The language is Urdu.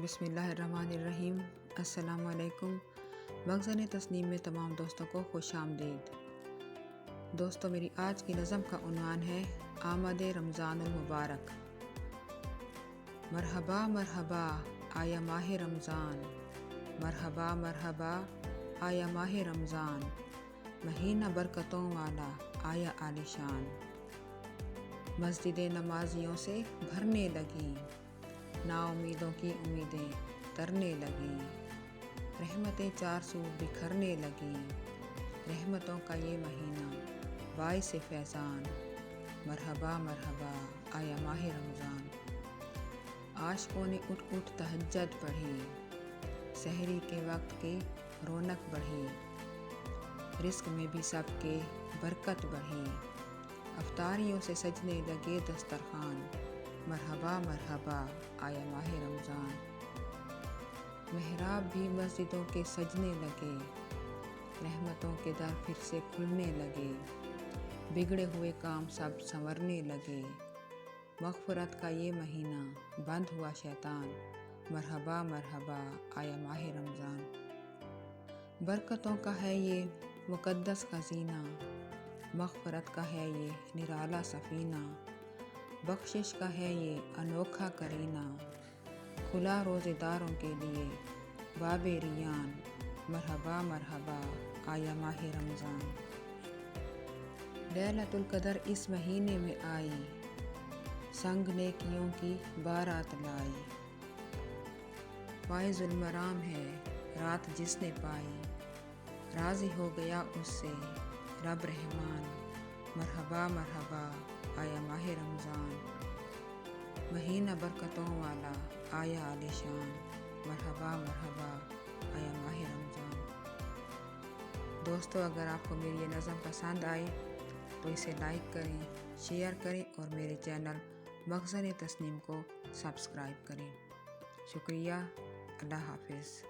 بسم اللہ الرحمن الرحیم۔ السلام علیکم۔ مخزن تسنیم میں تمام دوستوں کو خوش آمدید۔ دوستو، میری آج کی نظم کا عنوان ہے آمد رمضان المبارک۔ مرحبا مرحبا آیا ماہ رمضان، مرحبا مرحبا آیا ماہ رمضان، مہینہ برکتوں والا آیا عالیشان۔ مسجد نمازیوں سے بھرنے لگی، نا امیدوں کی امیدیں ترنے لگیں، رحمتیں چار سو بکھرنے لگیں، رحمتوں کا یہ مہینہ باعث فیضان، مرحبا مرحبا آیا ماہ رمضان۔ عاشقوں نے اٹھ اٹھ تہجد پڑھی، سحری کے وقت کی رونق بڑھی، رزق میں بھی سب کے برکت بڑھی، افطاریوں سے سجنے لگے دسترخوان، مرحبا مرحبا آیا ماہ رمضان۔ محراب بھی مسجدوں کے سجنے لگے، رحمتوں کے در پھر سے کھلنے لگے، بگڑے ہوئے کام سب سنورنے لگے، مغفرت کا یہ مہینہ بند ہوا شیطان، مرحبا مرحبا آیا ماہ رمضان۔ برکتوں کا ہے یہ مقدس خزینہ، مغفرت کا ہے یہ نرالا سفینہ، بخشش کا ہے یہ انوکھا کرینہ، کھلا روزے داروں کے لیے باب ریان، مرحبا مرحبا آیا ماہ رمضان۔ لیلۃ القدر اس مہینے میں آئی، سنگ نیکیوں کی بارات لائی، فائز المرام ہے رات جس نے پائی، راضی ہو گیا اس سے رب رحمان، مرحبا مرحبا آیا ماہ رمضان، مہینہ برکتوں والا آیا عالیشان، مرحبا مرحبا آیا ماہ رمضان۔ دوستو، اگر آپ کو میری یہ نظم پسند آئے تو اسے لائک کریں، شیئر کریں اور میرے چینل مخزن تسنیم کو سبسکرائب کریں۔ شکریہ۔ اللہ حافظ۔